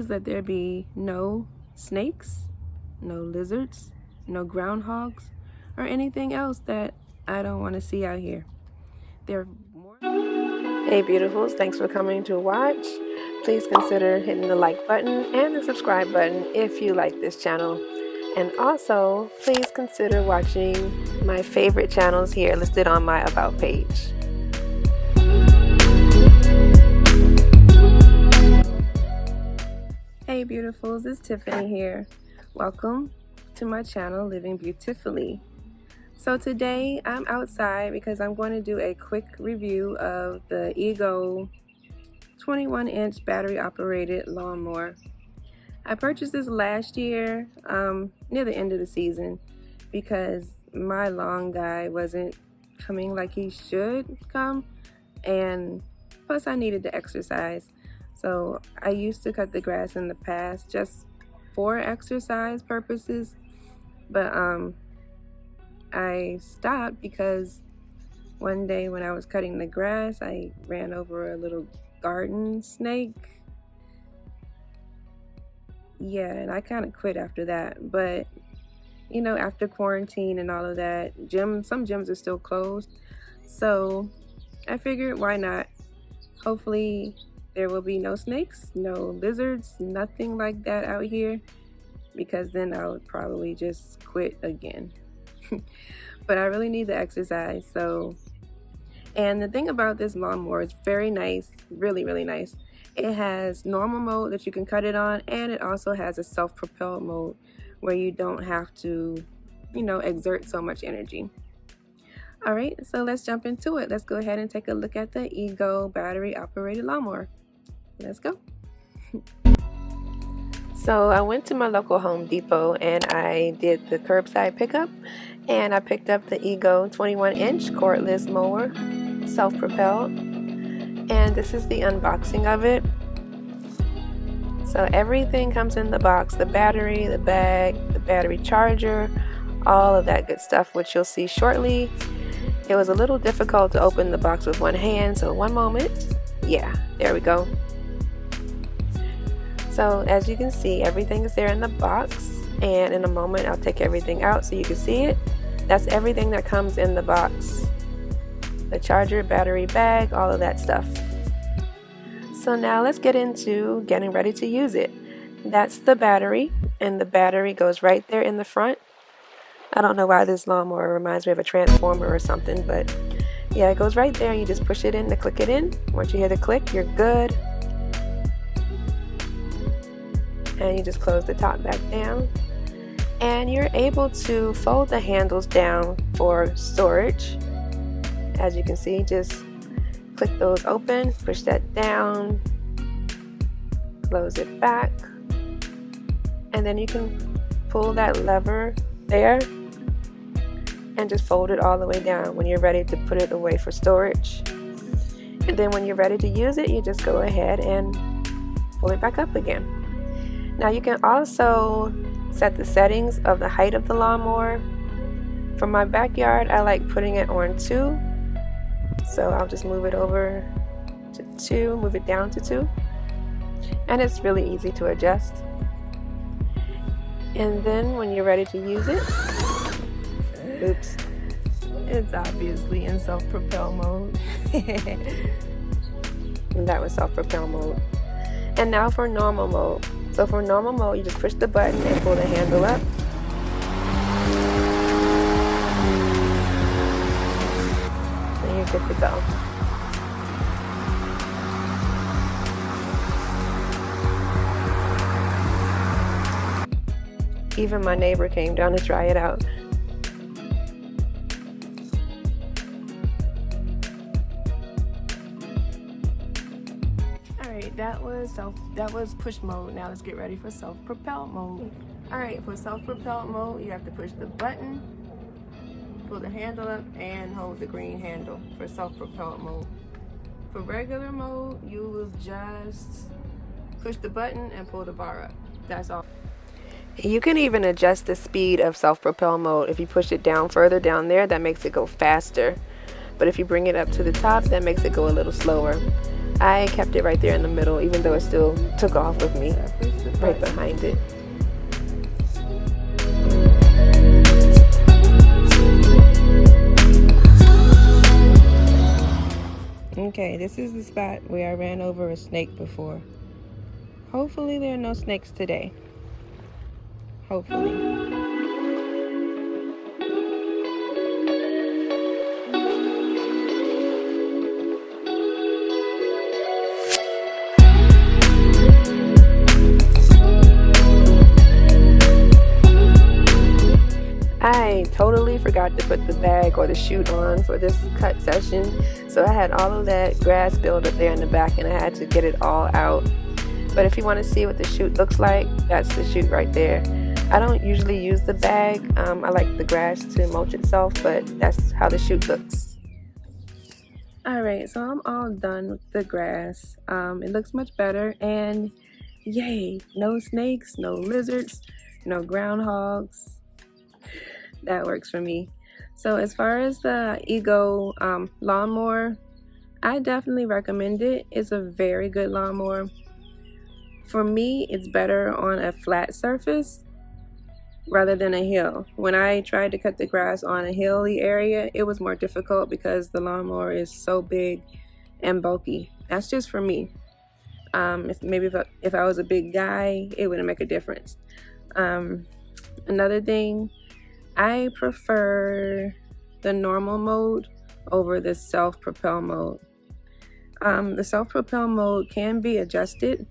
please let there be no snakes, no lizards, no groundhogs, or anything else that I don't want to see out here. There are more. Hey beautifuls, thanks for coming to watch. Please consider hitting the like button and the subscribe button if you like this channel. And also, please consider watching my favorite channels here listed on my About page. Hey beautifuls, it's Tiffany here. Welcome to my channel, Living Beautifully. So today I'm outside because I'm going to do a quick review of the Ego 21-inch battery operated lawnmower. I purchased this last year near the end of the season because my lawn guy wasn't coming like he should come, and plus I needed to exercise. So I used to cut the grass in the past just for exercise purposes, but I stopped because one day when I was cutting the grass, I ran over a little garden snake. Yeah, and I kind of quit after that. But you know, after quarantine and all of that, some gyms are still closed, so I figured why not. Hopefully there will be no snakes, no lizards, nothing like that out here, because then I would probably just quit again. But I really need the exercise. So, and the thing about this lawnmower is very nice, really nice. It has normal mode that you can cut it on, and it also has a self-propelled mode where you don't have to, you know, exert so much energy. All right, so let's jump into it. Let's go ahead and take a look at the Ego battery operated lawnmower. Let's go. So I went to my local Home Depot and I did the curbside pickup, and I picked up the Ego 21-inch cordless mower, self-propelled, and this is the unboxing of it. So everything comes in the box: the battery, the bag, the battery charger, all of that good stuff, which you'll see shortly. It was a little difficult to open the box with one hand, so one moment. Yeah, there we go. So as you can see, everything is there in the box, and in a moment I'll take everything out so you can see it. That's everything that comes in the box: the charger, battery, bag, all of that stuff. So now let's get into getting ready to use it. That's the battery, and the battery goes right there in the front. I don't know why this lawnmower reminds me of a transformer or something, but yeah, it goes right there. You just push it in to click it in. Once you hear the click, you're good. And you just close the top back down, and you're able to fold the handles down for storage. As you can see, just click those open, push that down, close it back, and then you can pull that lever there and just fold it all the way down when you're ready to put it away for storage. And then when you're ready to use it, you just go ahead and pull it back up again. Now you can also set the settings of the height of the lawnmower. For my backyard, I like putting it on 2. So I'll just move it over to 2, move it down to 2. And it's really easy to adjust. And then when you're ready to use it, oops, it's obviously in self-propel mode. And that was self-propel mode. And now for normal mode. So for normal mode, you just push the button and pull the handle up. And you're good to go. Even my neighbor came down to try it out. That was push mode. Now let's get ready for self-propelled mode. Alright, for self-propelled mode, you have to push the button, pull the handle up, and hold the green handle for self-propelled mode. For regular mode, you will just push the button and pull the bar up. That's all. You can even adjust the speed of self-propel mode. If you push it down further down there, that makes it go faster. But if you bring it up to the top, that makes it go a little slower. I kept it right there in the middle, even though it still took off with me right behind it. Okay, this is the spot where I ran over a snake before. Hopefully there are no snakes today. Hopefully. I totally forgot to put the bag or the chute on for this cut session, so I had all of that grass build up there in the back and I had to get it all out. But if you want to see what the chute looks like, that's the chute right there. I don't usually use the bag. I like the grass to mulch itself, but that's how the chute looks. Alright, so I'm all done with the grass. It looks much better, and yay, no snakes, no lizards, no groundhogs. That works for me. So as far as the Ego lawnmower, I definitely recommend it. It's a very good lawnmower. For me, it's better on a flat surface rather than a hill. When I tried to cut the grass on a hilly area, it was more difficult because the lawnmower is so big and bulky. That's just for me. If I was a big guy, it wouldn't make a difference. Another thing, I prefer the normal mode over the self-propel mode. The self-propel mode can be adjusted,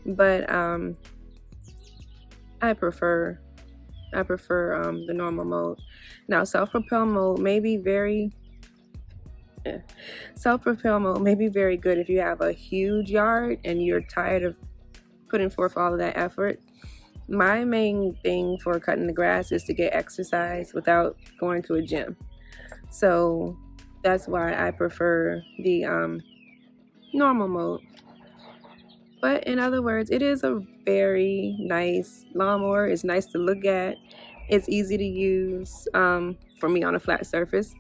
but I prefer the normal mode. Now, self-propel mode may be very good if you have a huge yard and you're tired of putting forth all of that effort. My main thing for cutting the grass is to get exercise without going to a gym. So that's why I prefer the normal mode. But in other words, it is a very nice lawnmower. It's nice to look at. It's easy to use for me on a flat surface.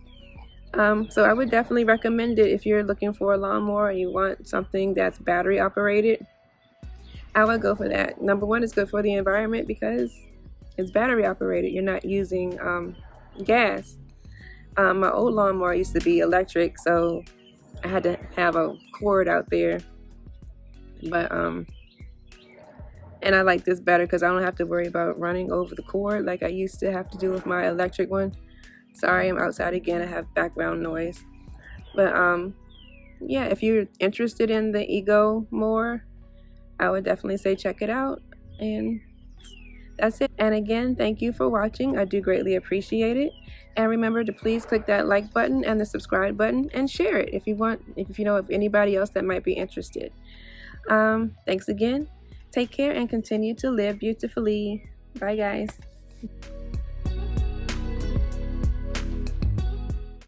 So I would definitely recommend it if you're looking for a lawnmower and you want something that's battery operated. I would go for that. Number one, it's good for the environment because it's battery operated. You're not using gas. My old lawnmower used to be electric, so I had to have a cord out there. But and I like this better because I don't have to worry about running over the cord like I used to have to do with my electric one. Sorry, I'm outside again. I have background noise. But yeah, if you're interested in the Ego more, I would definitely say check it out. And that's it. And again, thank you for watching. I do greatly appreciate it. And remember to please click that like button and the subscribe button and share it if you want, if you know of anybody else that might be interested. Thanks again. Take care and continue to live beautifully. Bye, guys.